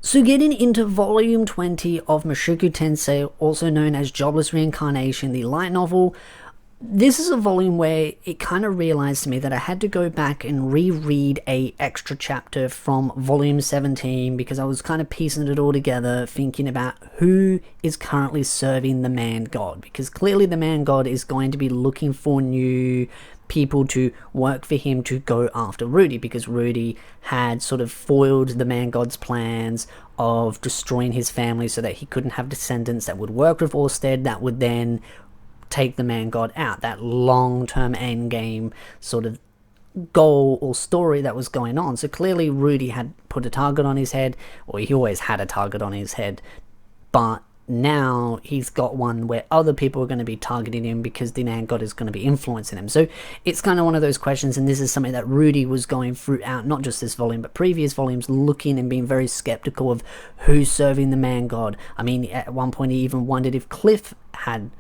So getting into volume 20 of Mushoku Tensei, also known as Jobless Reincarnation, the light novel, this is a volume where it kind of realized to me that I had to go back and reread a extra chapter from volume 17 because I was kind of piecing it all together, thinking about who is currently serving the man god, because clearly the man god is going to be looking for new people to work for him to go after Rudy, because Rudy had sort of foiled the man god's plans of destroying his family so that he couldn't have descendants that would work with Orsted that would then take the man god out. That long-term end game sort of goal or story that was going on. So clearly Rudy had put a target on his head, or he always had a target on his head, but now he's got one where other people are going to be targeting him because the man god is going to be influencing him. So it's kind of one of those questions, and this is something that Rudy was going throughout not just this volume but previous volumes, looking and being very skeptical of who's serving the man god. I mean, at one point he even wondered if Cliff had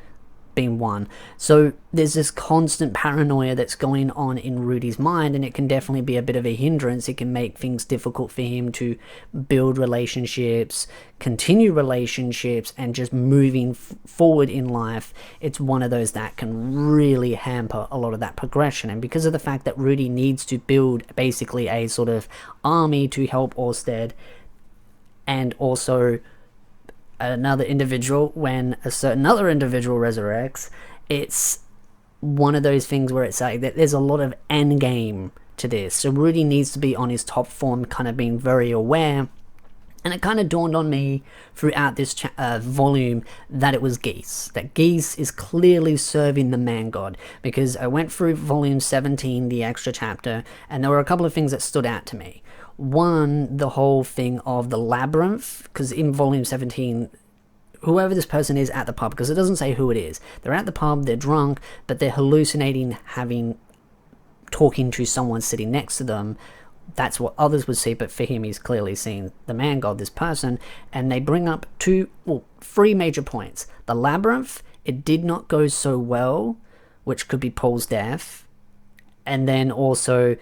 been one. So there's this constant paranoia that's going on in Rudy's mind, and it can definitely be a bit of a hindrance. It can make things difficult for him to build relationships, continue relationships, and just moving forward in life. It's one of those that can really hamper a lot of that progression. And because of the fact that Rudy needs to build basically a sort of army to help Orsted, and also another individual when a certain other individual resurrects, it's one of those things where it's like that there's a lot of end game to this. So Rudy needs to be on his top form, kind of being very aware. And it kind of dawned on me throughout this volume that it was Geese. That Geese is clearly serving the man god, because I went through volume 17, the extra chapter, and there were a couple of things that stood out to me. One, the whole thing of the labyrinth, because in volume 17, whoever this person is at the pub, because it doesn't say who it is, they're at the pub, they're drunk, but they're hallucinating, talking to someone sitting next to them. That's what others would see, but for him, he's clearly seeing the man god, this person. And they bring up three major points. The labyrinth, it did not go so well, which could be Paul's death. And then also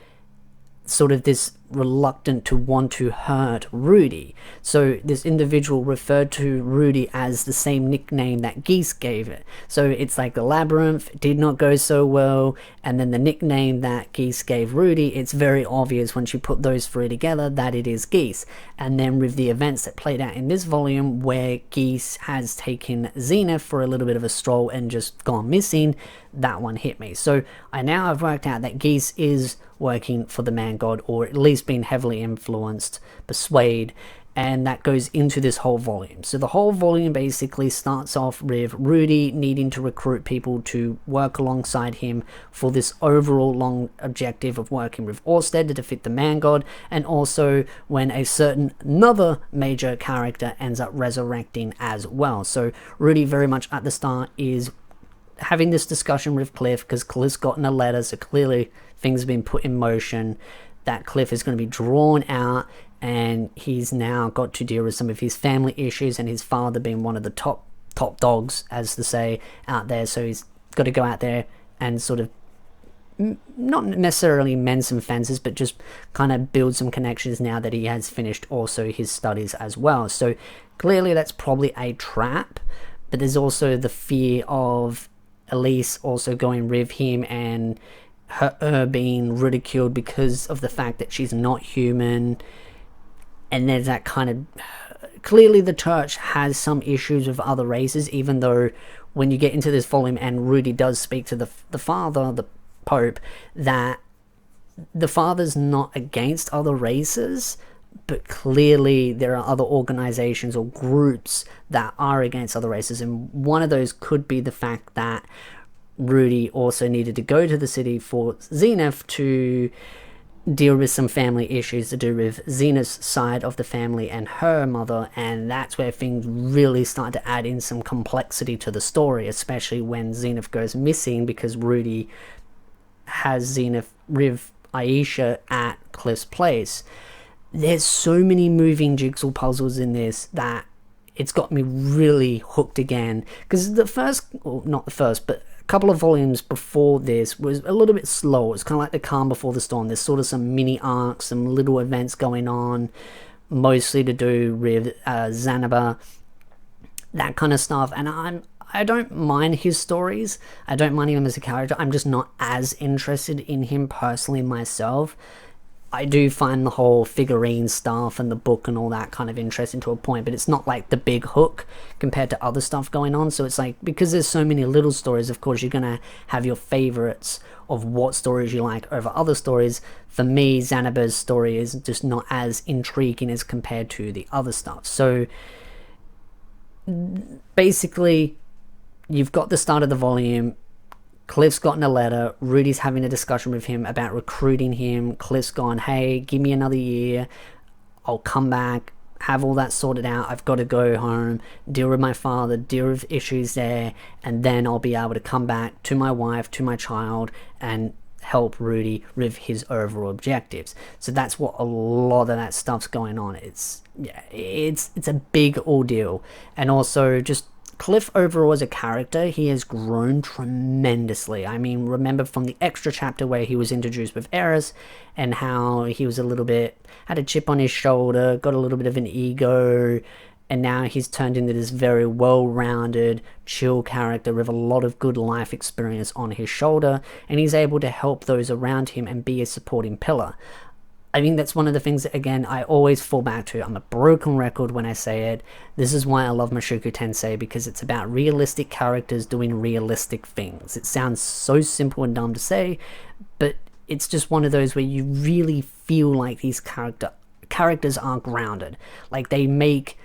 sort of this reluctant to want to hurt Rudy. So this individual referred to Rudy as the same nickname that Geese gave it. So it's like the labyrinth did not go so well, and then the nickname that Geese gave Rudy, it's very obvious once you put those three together that it is Geese. And then with the events that played out in this volume where Geese has taken Zenith for a little bit of a stroll and just gone missing, that one hit me. So I now have worked out that Geese is working for the man god, or at least being heavily influenced, persuade, and that goes into this whole volume. So the whole volume basically starts off with Rudy needing to recruit people to work alongside him for this overall long objective of working with Orsted to defeat the man god, and also when a certain another major character ends up resurrecting as well. So Rudy very much at the start is having this discussion with Cliff, because Cliff's gotten a letter, so clearly things have been put in motion, that Cliff is going to be drawn out, and he's now got to deal with some of his family issues, and his father being one of the top dogs, as to say, out there. So he's got to go out there and sort of not necessarily mend some fences, but just kind of build some connections now that he has finished also his studies as well. So clearly that's probably a trap, but there's also the fear of Elise also going with him, and her being ridiculed because of the fact that she's not human. And there's that kind of, clearly the church has some issues with other races, even though when you get into this volume and Rudy does speak to the father, the Pope, that the father's not against other races, but clearly there are other organizations or groups that are against other races, and one of those could be the fact that Rudy also needed to go to the city for Zenith to deal with some family issues to do with Zenith's side of the family and her mother, and that's where things really start to add in some complexity to the story, especially when Zenith goes missing, because Rudy has Zenith with Aisha at Cliff's place. There's so many moving jigsaw puzzles in this that it's got me really hooked again, because the first, well, not the first, but a couple of volumes before this was a little bit slow. It's kind of like the calm before the storm. There's sort of some mini arcs, some little events going on, mostly to do with Zanaba, that kind of stuff. And I don't mind his stories. I don't mind him as a character. I'm just not as interested in him personally myself. I do find the whole figurine stuff and the book and all that kind of interesting to a point, but it's not like the big hook compared to other stuff going on. So it's like, because there's so many little stories, of course you're gonna have your favorites of what stories you like over other stories. For me, Zanaba's story is just not as intriguing as compared to the other stuff. So basically, you've got the start of the volume. Cliff's gotten a letter. Rudy's having a discussion with him about recruiting him. Cliff's gone, hey, give me another year. I'll come back, have all that sorted out. I've got to go home, deal with my father, deal with issues there, and then I'll be able to come back to my wife, to my child, and help Rudy with his overall objectives. So that's what a lot of that stuff's going on. It's a big ordeal. And also just Cliff overall as a character, he has grown tremendously. I mean, remember from the extra chapter where he was introduced with Eris and how he was a little bit, had a chip on his shoulder, got a little bit of an ego, and now he's turned into this very well-rounded, chill character with a lot of good life experience on his shoulder, and he's able to help those around him and be a supporting pillar. I think that's one of the things that, again, I always fall back to. I'm a broken record when I say it. This is why I love Mushoku Tensei, because it's about realistic characters doing realistic things. It sounds so simple and dumb to say, but it's just one of those where you really feel like these characters are grounded. Like, they make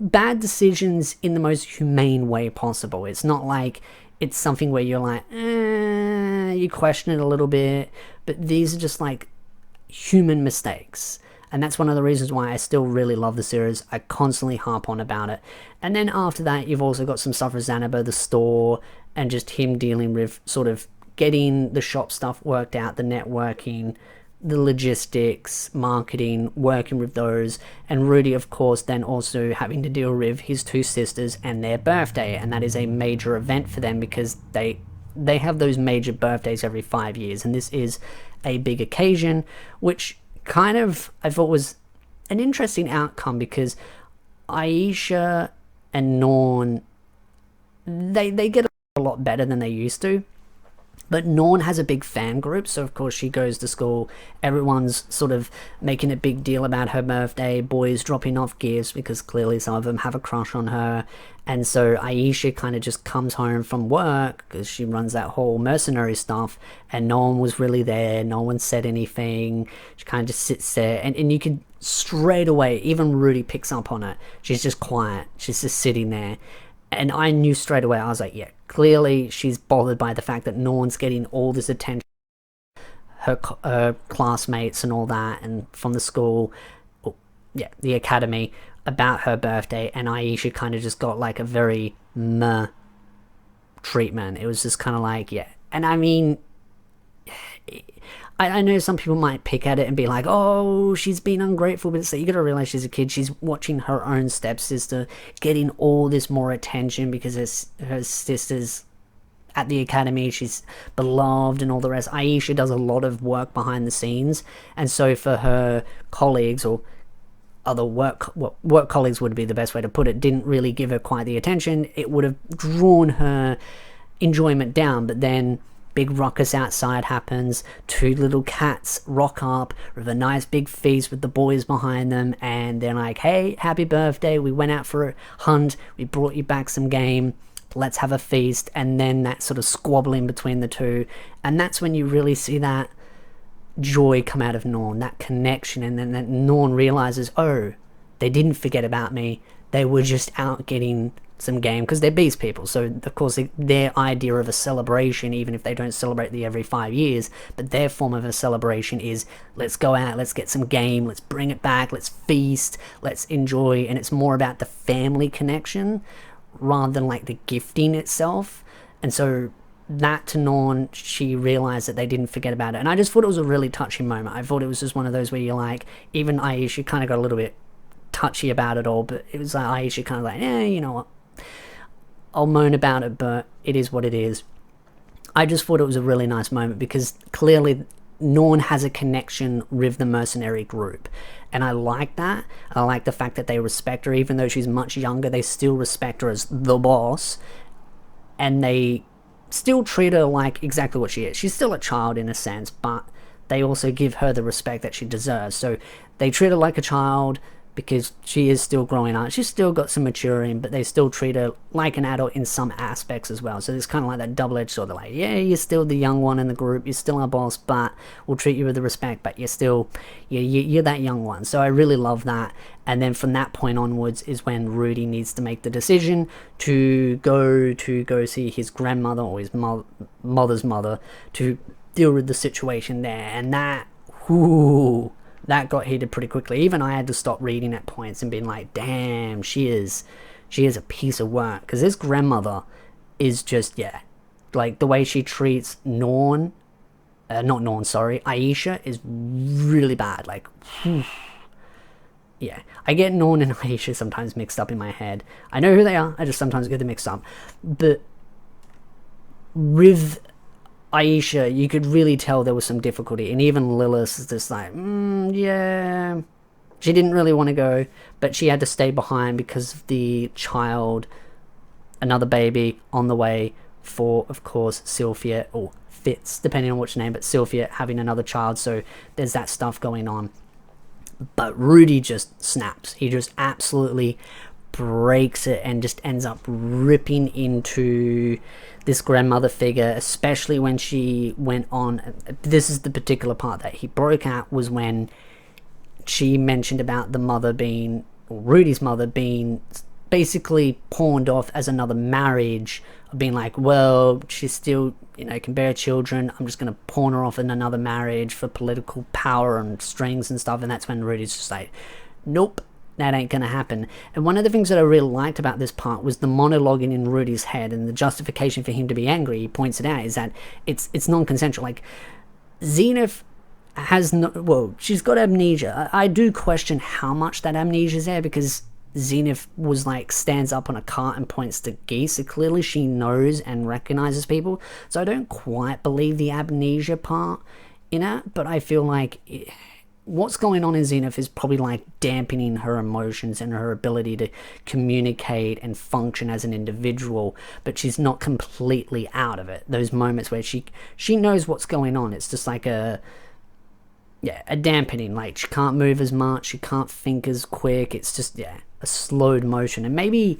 bad decisions in the most humane way possible. It's not like it's something where you're like, you question it a little bit, but these are just like human mistakes. And that's one of the reasons why I still really love the series. I constantly harp on about it. And then after that, you've also got some stuff with Zanaba, the store, and just him dealing with sort of getting the shop stuff worked out, the networking, the logistics, marketing, working with those, and Rudy, of course, then also having to deal with his two sisters and their birthday. And that is a major event for them because they have those major birthdays every 5 years, and this is a big occasion, which kind of I thought was an interesting outcome because Aisha and Norn, they get a lot better than they used to. But Norn has a big fan group, so of course she goes to school. Everyone's sort of making a big deal about her birthday. Boys dropping off gifts because clearly some of them have a crush on her. And so Aisha kind of just comes home from work because she runs that whole mercenary stuff, and no one was really there. No one said anything. She kind of just sits there, and you can straight away, even Rudy picks up on it. She's just quiet. She's just sitting there. And I knew straight away, I was like, yeah, clearly she's bothered by the fact that no one's getting all this attention, her classmates and all that, and from the school, the academy, about her birthday, and Aisha kind of just got like a very meh treatment. It was just kind of like, yeah. And I mean, I know some people might pick at it and be like, oh, she's been ungrateful, but it's like, you gotta realize she's a kid. She's watching her own stepsister getting all this more attention because her sister's at the academy, she's beloved and all the rest. Aisha does a lot of work behind the scenes, and so for her colleagues, or other work colleagues would be the best way to put it, didn't really give her quite the attention. It would have drawn her enjoyment down. But then big ruckus outside happens, two little cats rock up with a nice big feast with the boys behind them, and they're like, hey, happy birthday, we went out for a hunt, we brought you back some game, let's have a feast. And then that sort of squabbling between the two, and that's when you really see that joy come out of Norn, that connection. And then that Norn realizes, oh, they didn't forget about me, they were just out getting some game, because they're beast people, so of course their idea of a celebration, even if they don't celebrate the every 5 years, but their form of a celebration is, let's go out, let's get some game, let's bring it back, let's feast, let's enjoy. And it's more about the family connection rather than like the gifting itself. And so that to Norn, she realized that they didn't forget about it, and I just thought it was a really touching moment. I thought it was just one of those where you're like, even Aisha kind of got a little bit touchy about it all, but it was like Aisha kind of like, you know what, I'll moan about it, but it is what it is. I just thought it was a really nice moment because clearly Norn has a connection with the mercenary group. And I like that. I like the fact that they respect her. Even though she's much younger, they still respect her as the boss. And they still treat her like exactly what she is. She's still a child in a sense, but they also give her the respect that she deserves. So they treat her like a child because she is still growing up. She's still got some maturing, but they still treat her like an adult in some aspects as well. So there's kind of like that double-edged sword. They're like, yeah, you're still the young one in the group, you're still our boss, but we'll treat you with the respect, but you're still, you're that young one. So I really love that. And then from that point onwards is when Rudy needs to make the decision to go see his grandmother or his mother's mother to deal with the situation there. And that, that got heated pretty quickly. Even I had to stop reading at points and being like, damn, she is a piece of work. Because this grandmother is just, like the way she treats Aisha is really bad. Like, yeah, I get Norn and Aisha sometimes mixed up in my head. I know who they are, I just sometimes get them mixed up. But with Aisha, you could really tell there was some difficulty, and even Lilith is just like, yeah, she didn't really want to go, but she had to stay behind because of the child, another baby on the way for, of course, Sylphia, or Fitz, depending on which name, but Sylphia having another child, so there's that stuff going on. But Rudy just snaps. He just absolutely breaks it and just ends up ripping into this grandmother figure, especially when she went on. This is the particular part that he broke out, was when she mentioned about the mother being, or Rudy's mother being basically pawned off as another marriage, being like, well, she's still, can bear children, I'm just going to pawn her off in another marriage for political power and strings and stuff. And that's when Rudy's just like, nope, that ain't gonna happen. And one of the things that I really liked about this part was the monologuing in Rudy's head, and the justification for him to be angry, he points it out, is that it's non-consensual. Like, Zenith has she's got amnesia. I do question how much that amnesia is there, because Zenith was like, stands up on a cart and points to geese, so clearly she knows and recognizes people. So I don't quite believe the amnesia part in it, but I feel like what's going on in Zenith is probably like dampening her emotions and her ability to communicate and function as an individual, but she's not completely out of it. Those moments where she knows what's going on, it's just like a dampening. Like, she can't move as much, she can't think as quick, it's just a slowed motion. And maybe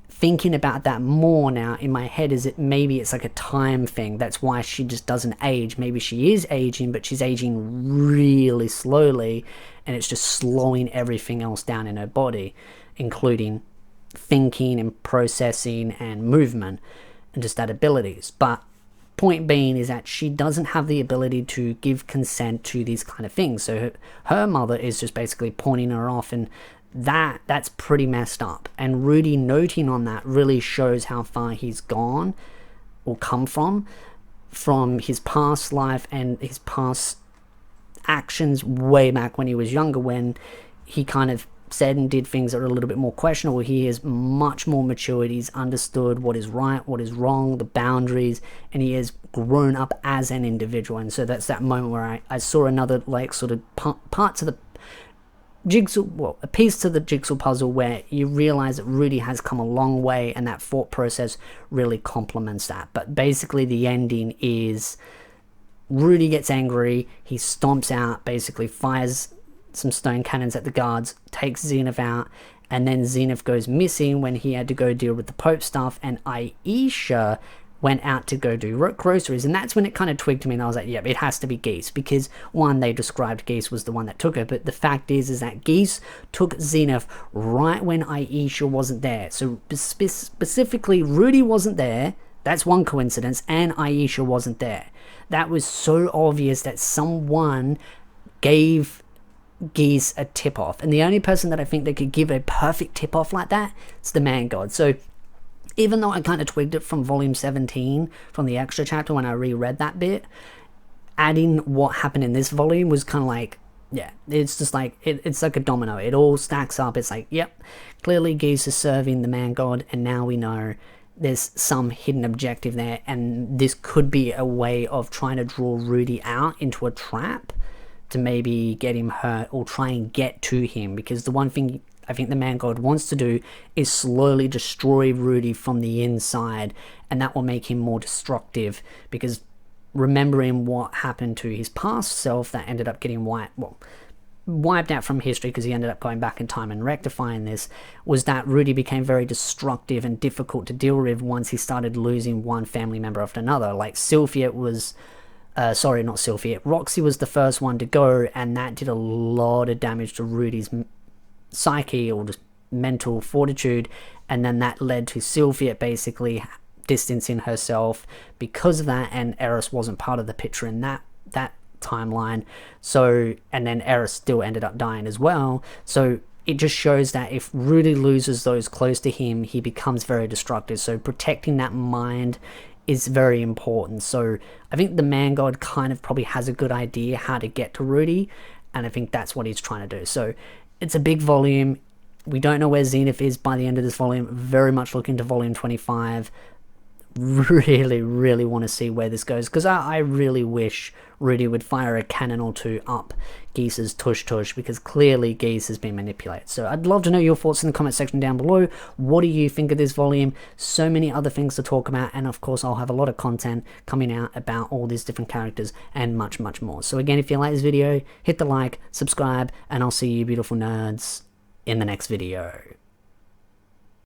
thinking about that more now in my head, is it maybe it's like a time thing, that's why she just doesn't age. Maybe she is aging, but she's aging really slowly, and it's just slowing everything else down in her body, including thinking and processing and movement and just that abilities. But point being is that she doesn't have the ability to give consent to these kind of things, so her mother is just basically pawning her off, and that's pretty messed up. And Rudy noting on that really shows how far he's gone, or come from his past life and his past actions way back when he was younger, when he kind of said and did things that are a little bit more questionable. He is much more matured, he's understood what is right, what is wrong, the boundaries, and he has grown up as an individual. And so that's that moment where I saw another, like, sort of part to the a piece to the jigsaw puzzle, where you realize that Rudy has come a long way, and that thought process really complements that. But basically the ending is Rudy gets angry, he stomps out, basically fires some stone cannons at the guards, takes Zenith out, and then Zenith goes missing when he had to go deal with the Pope stuff, and Aisha went out to go do groceries. And that's when it kind of twigged to me, and I was like, it has to be Geese, because one, they described Geese was the one that took her, but the fact is that Geese took Zenith right when Aisha wasn't there. So specifically, Rudy wasn't there, that's one coincidence, and Aisha wasn't there. That was so obvious that someone gave Geese a tip-off, and the only person that I think that could give a perfect tip-off like that is the Man God. So even though I kind of twigged it from volume 17, from the extra chapter when I reread that bit, adding what happened in this volume was kind of like, it's just like, it's like a domino. It all stacks up. It's like, clearly Geese is serving the Man God, and now we know there's some hidden objective there, and this could be a way of trying to draw Rudy out into a trap to maybe get him hurt or try and get to him, because the one thing I think the man god wants to do is slowly destroy Rudy from the inside, and that will make him more destructive, because remembering what happened to his past self that ended up getting wiped out from history because he ended up going back in time and rectifying this, was that Rudy became very destructive and difficult to deal with once he started losing one family member after another. Like Sylphia was not Sylphia, Roxy was the first one to go, and that did a lot of damage to Rudy's psyche or just mental fortitude, and then that led to Sylphia basically distancing herself because of that, and Eris wasn't part of the picture in that timeline. So, and then Eris still ended up dying as well. So it just shows that if Rudy loses those close to him, he becomes very destructive. So protecting that mind is very important. So I think the man god kind of probably has a good idea how to get to Rudy, and I think that's what he's trying to do. So it's a big volume. We don't know where Zenith is by the end of this volume. Very much looking to volume 25. Really want to see where this goes, because I really wish Rudy would fire a cannon or two up Geese's tush, because clearly Geese has been manipulated. So I'd love to know your thoughts in the comment section down below. What do you think of this volume? So many other things to talk about, and of course I'll have a lot of content coming out about all these different characters and much more. So again, if you like this video, hit the like, subscribe, and I'll see you beautiful nerds in the next video.